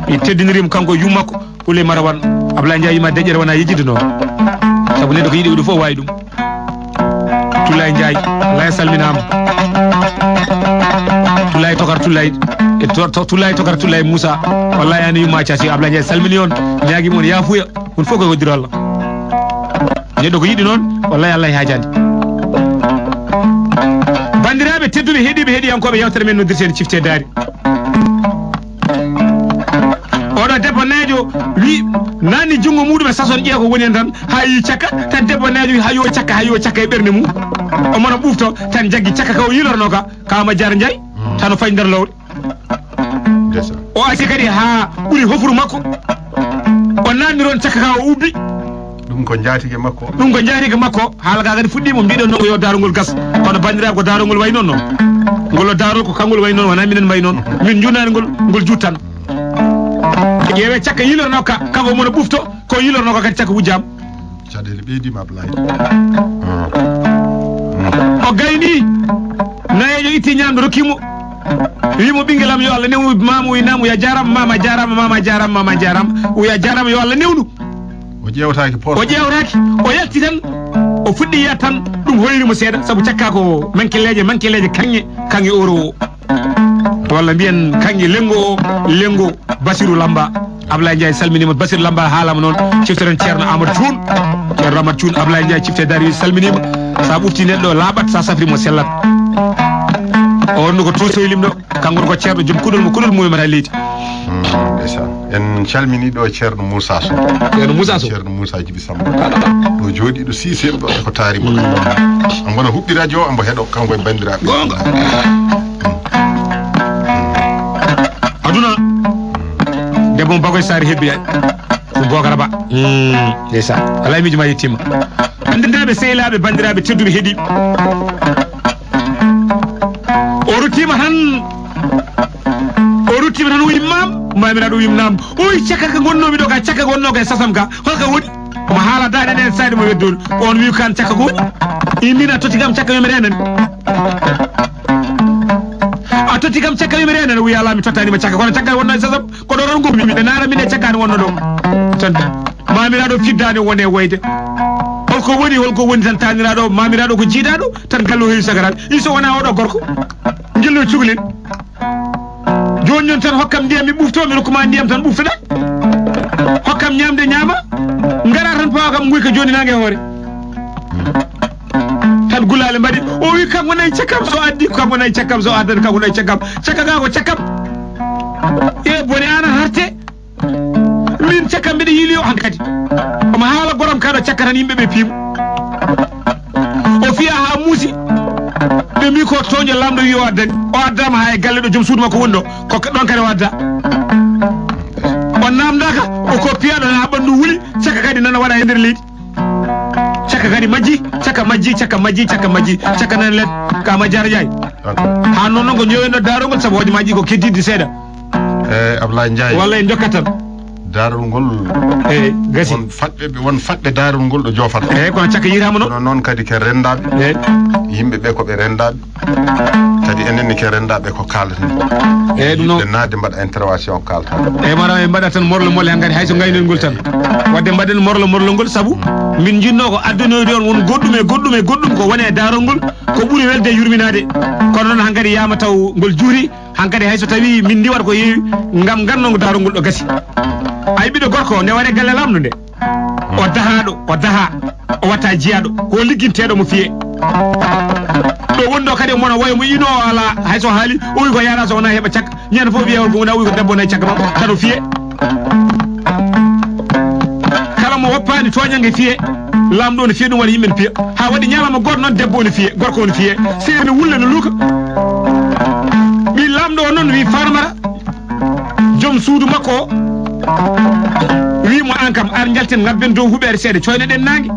e teddinirim kanko yummako ule marawan Ablaye Ndiaye ma dejere wana yejide no sabu neddo ko yidi wudu fo wayi dum Tulay Ndiaye lay salminama Tulay tokar Tulay e Tulay tokar Tulay Moussa wallahi ani yumma ciati Ablaye Ndiaye salmini on nyaagi mon yafuya on foko ko diro Allah neddo ko yidi non wallahi Allah haajandi bandirabe tedduɓe heedi yankoɓe yewtere men noddirten cifte daari oɗo debbo neejo wi nani jungo muɗum e sason ƴeewa ko woni hen tan ha yi cakka tan debbo neejo wi hayo cakka e ɓerde mum o mona ɓufto tan jaggi cakka ka o yilorno ka kama Diar Ndiaye tan o fayi nder lowɗe o asi kadi ha ɓuuri hofru makko o nandiron cakka ka o ubbi ɗum ko jaatige makko haala ka kadi fuɗɗima mbiɗon noon ko yo darogol gas kono bandiraɓe ko darogol way noon ngol darol ko kangol way noon wona minen way noon min junani ngol juttan ƴeewe cakka yilorno ka kanko mono ɓufto ko yilorno ko kadi cakka wujjam caɗele ɓeydima Ablaye o gayni nayejo itti ñamde rokkimo wimo ɓinguelam yo Allah newnu mama wi namu ya jarama mama jarama ya jarama yo Allah newnu o ƴewtaki o yalti tan o fuɗɗi yiyat tan ɗum hoyrimo seeɗa saabu cakka ko mankeleje kanŋe oro walla mbiyen kanŋe lengo Basirou Lamba Ablaye Ndiaye salminima Basirou Lamba haalama noon ciftoren ceerno Amadou Thioune Ablaye Ndiaye cifte dari salminima sa ɓufti neɗɗo laaɓat sa safrimo sellat o wonno ko tosoylim ɗo kanko ko ceerno joom kuɗol mumata leydi en calmini ɗo ceerno Moussa Sow ceerno Moussa Djibi Samba ɗo jooɗi ɗo siisel ɗo ko taarimo ambona huɓɓi radio ambo heɗo kanko e bandiraɓe gonga aduna debbo bagoy sari hebbi ay ɗum Bocara Ba ndeysan alay miijo ma yettima andiraɓe sehilaɓe bandiraɓe tedduɓe heeɗi o ruttima tan wi mamiraɗo wim nam oyi cakka ka gonnomi ɗo ka cakka gonno ka e sasam ka holka woni omo haala dane ɗen sayde mo weddori on wi kan cakka ko woni imina totti kam cakka yomi renani a totti kam cakka yomi renani wi ala mi tottanima cakka kono cakka wonno e sasam ko ɗo ron gommi ɓe naara min e cakkani wonno ɗo tan mamiraɗo fiddani wone woyde holko holko woni tan taniraɗo mamiraɗo ko jiidaɗo tan gallo heewi sagaraɓe iso wona oɗo gorko jello cukalel joni non tan hokkam ndiyam mi ɓufto mi rokkuma ndiyam tan ɓuftoɗa hokkam ñamde ñaama ngara tan pawa kam guyka joni nangue hoore tan gulale mbaɗi o wi kanko nayi cakkam so addi kanko nayi cakkam so addani kanko nayi cakkam cakka ga ko cakkam e bone ana harte min cakkam mbiɗa yiili o hankkadi omo haala goram kaɗo cakka tan yimɓeɓe piimo o fiya ha muusi ɓe mbi ko toño lamɗo wi o addani o addama ha e galle ɗo joom suudu makko woni ɗo ko ɗon kadi o adda o namdaka o ko piyaɗo ha ɓandu wuuli cakka kadi nana waɗa e nder leydi cakka kadi majji cakka nan let ka majjara jayi ha noon noon ko ñoweno darogol saabu hojomaji ko keddidde seeɗa Ablaye Ndiaye walla en jokkat tan darol ngol gasi won fadɓe darol ngol ɗo jofata kono cakka yitama noon noon kadi ke rendaɓe yimɓe ɓe koɓe rendaɓe kadi enenne ke rendaɓe ko kalten ɗum noon nade mbaɗa intervention kalta mara en mbaɗa tan morlo molle hankadi hayso gaynol ngol tan wadde mbaɗen morlo ngol saabu min jinno ko addunoyde on won goɗɗum ko woni e darol ngol ko ɓuuri welde yurminade kono noon hankadi yama taw ngol juuri hankadi hayso tawi min diwat ko yeewi ngam gannogo darol ngol ɗo gasi ay ɓiɗo gorko nde waɗe galle lamɗo nde o daha o watta jiyaɗo ko ligginteɗo mo fiye ɗo woni ɗo kadi o mona woya mo ino ala hayso haali o wi ko yara so wona heeɓa cakka ñande fof wiya ko wona o wi ko debbo nayi cakka noon tan o fiye kala mo woppani toñange fiye lamɗo ne fiye ɗum waɗa yimɓe ne piya ha waɗi ñalama goto noon debbo ne fiye gorko ne fiye seeri ne wulla ne luuka ɓi lamɗo o noon wi farmara joom suudu makko o wimo an kam ar jalten ngabben dow huɓere seeɗa coyne ɗen nangue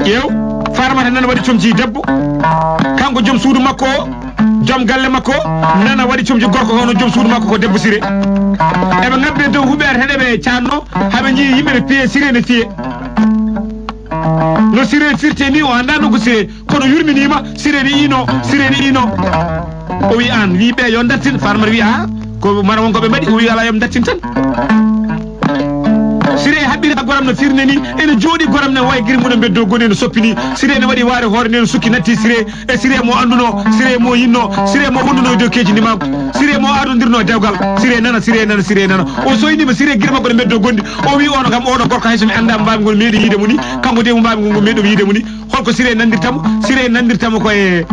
ƴeew farmata nana waɗi comci debbo kanko joom suudu makko o joom galle makko nana waɗi comci gorko hono joom suudu makko ko debbo siré eɓe ngabbe dow huɓere tan eɓe canno haɓe jii yimɓe ne piye siré ne fiye no siré firte ni o anda no ko siré kono yurminima siré ne ino o wi an wi ɓe yo dattin farmata wi a ko mara wonko ɓe mbaɗi o wi ala yom dattin tan siré haɓɓira goram no firne ni ene jooɗi goram ne way guiri muɗum beddo goni no soppini siré ne waɗi waare hoore nde no sukki natti siré e siré mo anduno siré mo yinno siré mo wonduno e dow keji ndimako siré mo adodirno dewgal siré nana o soynima siré guiri makko ne beddo gondi o wi ono kam oɗo gorko hayso mi anda mbami ngol meeɗi yiide mo ni kanko de mo mbami ngol meeɗo yiide mo ni holko siré nandirtamo koye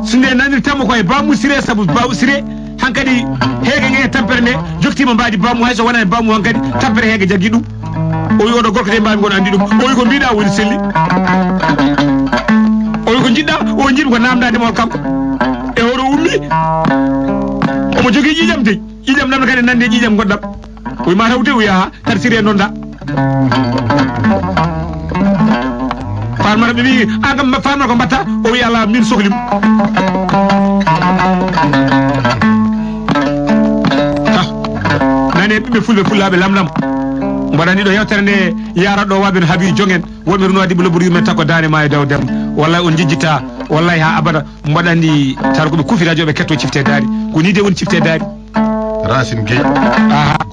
sinde nandirtamo koye bammu siré saabu babu siré hankadi heege nge tampere nde joktima mbaadi bammu hayso wona e bammu hankadi tampere heege jaggi ɗum o wi oɗo gorko de mbami gon andi ɗum o wi ko mbiɗa woni selli o wi ko jiɗɗa o jiɗmi ko namdademol kanko e oɗo ummi omo jogui ƴiƴam de ƴiƴam ɗam kadi nande ƴiƴam goɗɗam o wi ma tawde o yaha tan siré nonda farmata ɓe wi an kam farmata ko mbatta o wi ala min sohlimo nane ɓiɓɓe fulɓe fullaɓe lamlam mbaɗani ɗo yewtere nde yarat ɗo waɓe no haabi jongen wonɓe no waɗi ɓe men takko dane ma e daw dem wallahi on jijjita wallahi ha abada mbaɗandi tar koɓe kufi radio ɓe ketto cifte daari ko ni de woni cifte daari Racine Gueye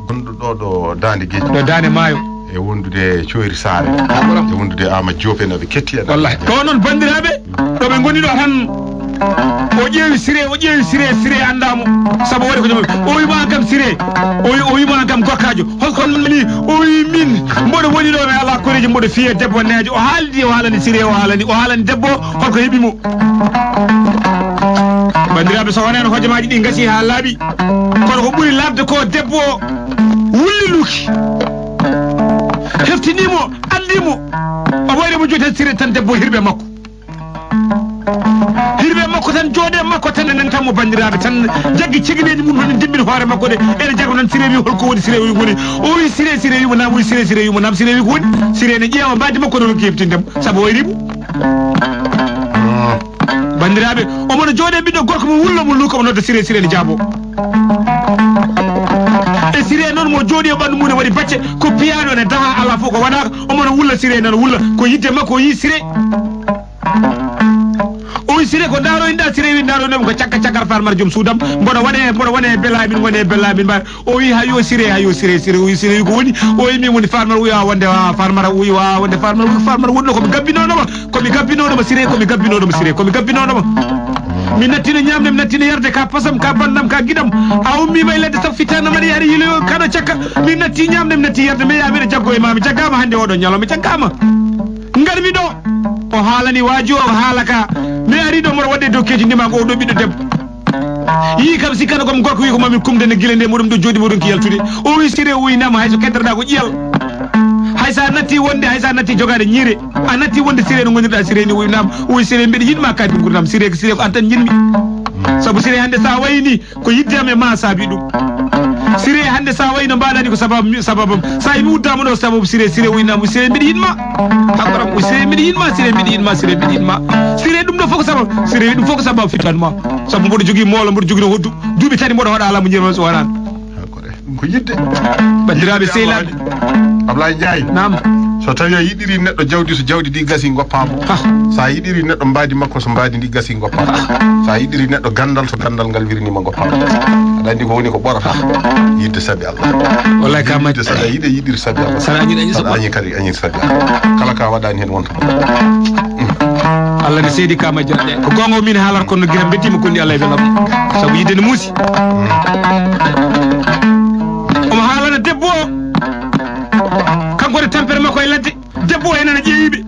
gonɗo ɗo dande Gueye ɗo dane maayo e wondude Coyri Sare e wondude Amadou Diop en ɓe ketti en wallahi ko noon bandiraɓe ɗo ɓe goni ɗo tan o ƴeewi siré andamo saabu waɗi ko jom o wima kam siré o wima kam gorkajo holko ni o wi min mboɗo woni ɗo mi ala koreji mboɗo fiye debbo neejo o haalani siré o haalani debbo holko heeɓimo bandiraɓe so wonano hojomaji ɗi gasi ha laaɓi kono ko ɓuuri labde ko debbo wulliluki heftinimo andimo o wayrimo joni tan siré tan debbo hirɓe makko tan jooɗe makko tan enen tan mo bandiraɓe tan jaggi cegineji mum tan dimbini hoore makko de ene jago nan siré wi holko woni siré wi woni o wi siré wimo nam wi siré wimo nam siré wi ko woni siré ne ƴeewa mbaddi makko no holko heftindemo saabu wayrimo bandiraɓe omono jooɗe ɓiɗɗo gorko mo wullo mo luuka mo nodda siré ne jaabo e siré noon mo jooɗi e ɓandu mum ne waɗi bacce ko piyaɗo ne daha ala fof ko waɗaka omono wulla siré nan wulla ko yidde makko o yi siré o wi siré ko ndaro inda sire wi ndaro nem ko cakka farmar jom sudam mbodo wone belamin ba o wi hayo sire wi sire ko woni o wi mi woni farmar wi wonde farmar wi wonde farmar wonno ko mi gabbinono ma sire ko mi gabbinono ma mi nattina ñamde mi nattina yarde ka pasam ka bandam ka gidam a ummi may ledde tan fitana mari yari yilo kada cakka mi natti ñamde mi natti yarde mi yamire jaggo e mami jaggama hande oɗo ñalo mi jaggama ngarmi ɗo o haalani waji o haalaka mi ari ɗo moɗo wadde dokkeji ndima ko oɗo ɓiɗɗo debbo yi kam sikkata komi gorko wi ko mami kumdene guila nde moɗum ɗo jooɗi moɗon ki yaltude o wi sire wuyinama hayso keddoɗa ko ƴiyal haysa natti wonde haysa natti jogade ñiire a natti wonde sire no gonirɗa sire ni wuyinama o wi sire mbiɗa yiɗma kadi gurdam sire ko an tan jinmi sabu sire hande sa wayni ko yiddam e ma saabi ɗum sire hande sa wayno mbaɗani ko sababam sa yimi uddama ɗo sababu sire wuyinama sire mbiɗa yiɗma hakkoram sire mbiɗa yiɗma sire ɗum ɗo fof ko sabab sire ɗum fof ko sababu fittanma sabu mboɗo jogui moolo mboɗo jogui no hoddu duuɓi tati mboɗo waɗa alamu jirma so waɗani ɗum ko yidde bandiraɓe sehlaɓe Ablaye Ndiaye nam so tawi a yiɗiri neɗɗo jawdi so jawdi ɗi gasi goppama sa yiɗiri neɗɗo mbadi makko so mbadi ndi gasi goppama sa yiɗiri neɗɗo gandal so gandal ngal wirnima goppama aɗa andi ko woni ko ɓorata yidde sabi Allah wallahi ka majji saɗa yiɗiri sabi Allah saɗa añi kadi añi sabi Allah kala ka waɗani hen wonta Allah ne seedi ka majjira ɗe ko gonga min haalata kono guiram beddima kondi Allah e welam sabu yidde ne muusi omo haalana debbo o kanko de tampere makko e ladde debbo o enana ƴeewiɓe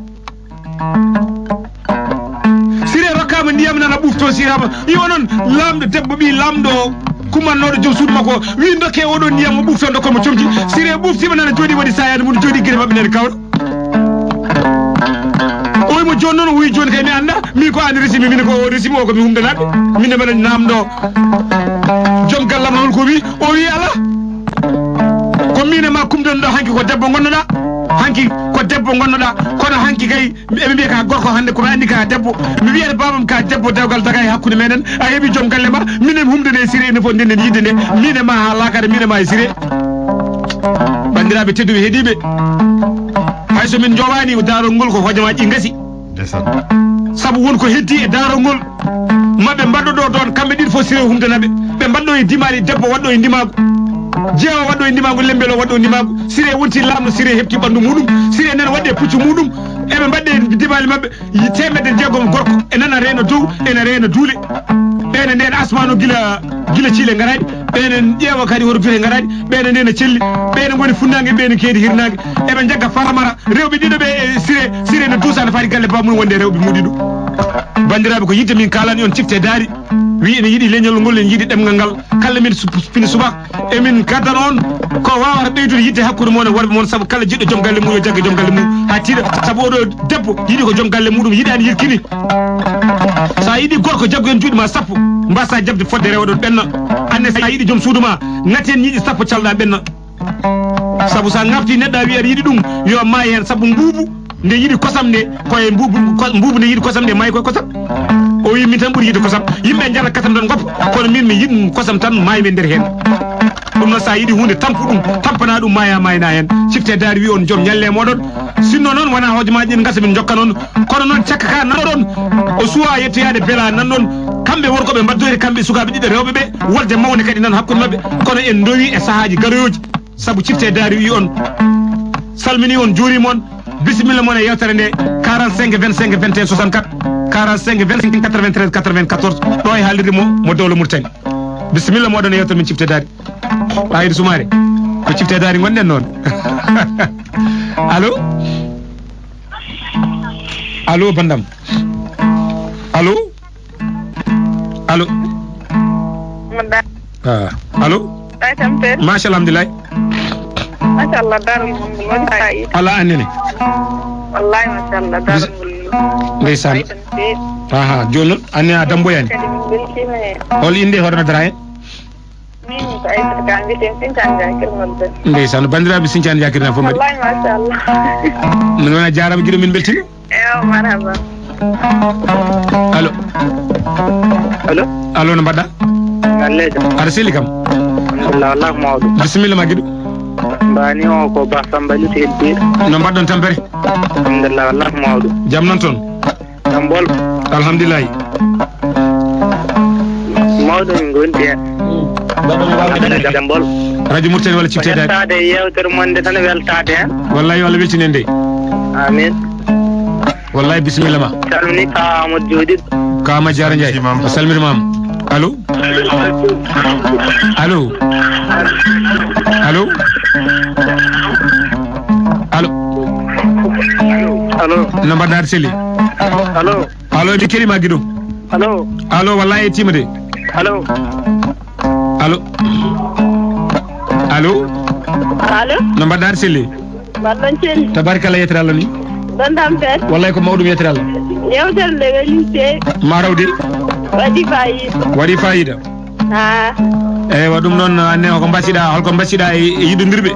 sire rokkama ndiyam nana ɓufto sirama yo noon lamɗo debbo ɓi lamɗo kumannoɗo joom suudu makko wi dokke oɗo ndiyam mo ɓufto dokkomo comti sire ɓuftima nana jooɗi waɗi sayade mum jooɗi gueɗe mabɓe nene kawɗo o wimo joni noon o wi joni kay mi anda mi ko an resimi mine ko resimi o komi humdanaɓe mine mbaɗa namɗo joom gallam noon ko wi o wi ala ko mine ma kumdonɗo hanki ko debbo gonnoɗa kono hanki kay eɓe mbiya ka gorko hande komi andi ka debbo mi wiyata babam ka debbo dewgal daga e hakkude meɗen a heeɓi joom galle ma minen humdene siré ene fof ndenden yidde nde mine ma ha lakade mine ma e siré bandiraɓe tedduɓe heeɗiɓe hayso min jowani darol ngol ko hojomaji gasi sabu wonko heddi e darol ngol mabɓe mbaɗɗo ɗo ɗon kamɓe ɗiɗi fof siré humdenaɓe ɓe mbaɗɗo e dimali debbo waɗɗo e ndimago jeewa waɗɗo e ndimago lembelo waɗɗo e ndimago siré wonti lamɗo siré heɓti ɓandu muɗum siré nana waɗɗe puccu muɗum eɓe mbaɗɗe dimali mabɓe temedde jeegom gorko e nana reena dow ene reena duule ɓene nden asmano gila ciile garaɗi ɓene ƴeewa kadi hoto guite garaɗi ɓene ndena celli ɓene goni funnague ɓene keedi hirnague eɓe jagga faramara rewɓe ɗiɗo ɓe siré ne duusa ne faati galle bamuɗum wonde rewɓe muɗiɗo bandiraɓe ko yidde min kalani on cifte daari wi ene yiiɗi leñol ngol en yiiɗi ɗemgal ngal kala min fini subaka emin gaddan on ko wawata ɓeydude yidde hakkude moon e worɓe moon saabu kala jiɗɗo joom galle mum yo jagge joom galle mum ha tiiɗa saabu oɗo debbo yiiɗi ko joom galle muɗum yiiɗani yirkini sa yiiɗi gorko jaggu hen juuɗe ma sappo mbasa jabde fodde rewɗon ɓenna anne sa yiiɗi joom suudu ma ngati hen ñiiƴe sappo calɗa ɓenna saabu sa ngafti neɗɗo a wi aɗa yiiɗi ɗum yo maayi hen saabu mbuubu nde yiiɗi kosam nde koye mbuubu nde yiiɗi kosam nde maayi koye kosam o wi min tan ɓuuri yiide kosam yimɓe jara kasam tan goppa kono min mi yiɗ kosam tan maayi men nder hen ɗum noon sa yiiɗi hunde tampu ɗum tampana ɗum mayna hen cifte daari wi on joom ñalle moɗon sinno noon wona hojomaji ɗin gasa min jokka noon kono noon cakka ka nanɗon o suwa yettoyade beela nanɗon kamɓe workoɓe mbaddoyde kamɓe sukaɓe ɗiɗo rewɓe ɓe wolde mawde kadi nan hakkude mabɓe kono en dowi e sahaji garoyoji saabu cifte daari wi on salmini on juurima on bisimilla moon e yewtere nde 45 25 21 64 45 25 93 94 ɗo e haalirde mo dowlo Mauritanie bisimilla moɗon e yewtere min cifte daari ɓayde sumare ko cifte daari gonɗen noon allo bandam allo allo machallah alhamdulillah machallah darol ngol woni fayida ala annene wallahi machallah darol ngol ndeysan joni noon anne a damboyani hol inde hoɗono dara hen min ko aysata ka mbiyeten Sinthiane Diakir nodden ndeysan bandiraɓe Sinthiane Diakir na fof mbaɗi wallahi machallah min wona jarama guiɗo min beltima eyo marhaba allo no mbaɗɗa gallejo aɗa selli kam alhamdulillah wallahi mawɗo bisimilla ma guiɗo mbani o ko Ba Samba Ly heddiɗo no mbaɗɗon tampere alhamdulillah wallahi mawɗo jaam noon toon jam bol alhamdulillahi mawɗo min gonti hen jambol radio Mauritanie walla ciptede weltade yewtere monde tan weltade hen wallahi yo Allah weltinen de amin wallahi bisimilla ma salmini ka Amadou Diodi Kama Diarra Ndiaye o salminimama allo allo allo allo allo no mbaɗɗa Sely allo allo mi kelima guiɗo allo allo wallahi yettima de allo allo allo allo no mbaɗɗa Sely mbaɗɗon Sely tabarikalla yetere Allah ni ɗon tam fen wallahi ko mawɗum yetere Allah yewtere nde welite marawde waɗi fayida waɗi fayida eyyi wa ɗum noon anne ko mbasiɗa holko mbasiɗa e yiɗodirɓe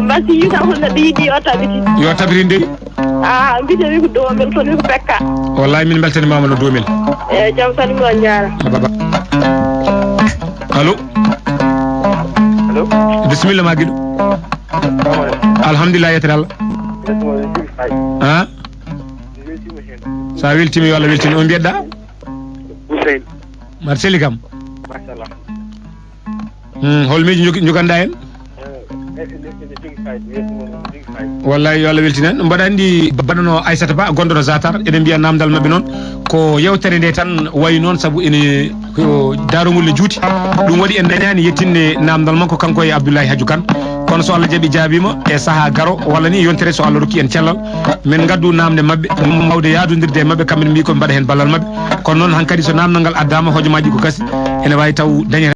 mbasi yi tan holno ɗo yiiɗi o tabiti yo tabirinde mbitemi ko domel kono ko pekka wallahi min beltanimama no domel eyyi jaam salmino jaara allo allo bisimilla ma guiɗo alhamdulillah yetere Allah sa weltima yo Allah weltini o mbiyedɗa Hussein Marceli kam machallah hol miiji joganɗa hen wallahi yo Allah weltinen mbaɗa andi baɗano Aissata Ba gonɗono Zatar eɗen mbiya namdal mabɓe noon ko yewtere nde tan wayi noon saabu ene ko darogol ne juuti ɗum waɗi en dañani yettinne namdal makko kanko e Abdoulaye Hadjou Kane kono so Allah jaaɓi jaabima e saaha garo walla ni yontere so Allah rokki en cellal min gaddu namde mabɓe mawde yadodirde e mabɓe kamɓe mbi ko mbaɗa hen ballal mabɓe kono noon hankkadi so namdal ngal addama hojomaji ko kasi ene wawi taw dañete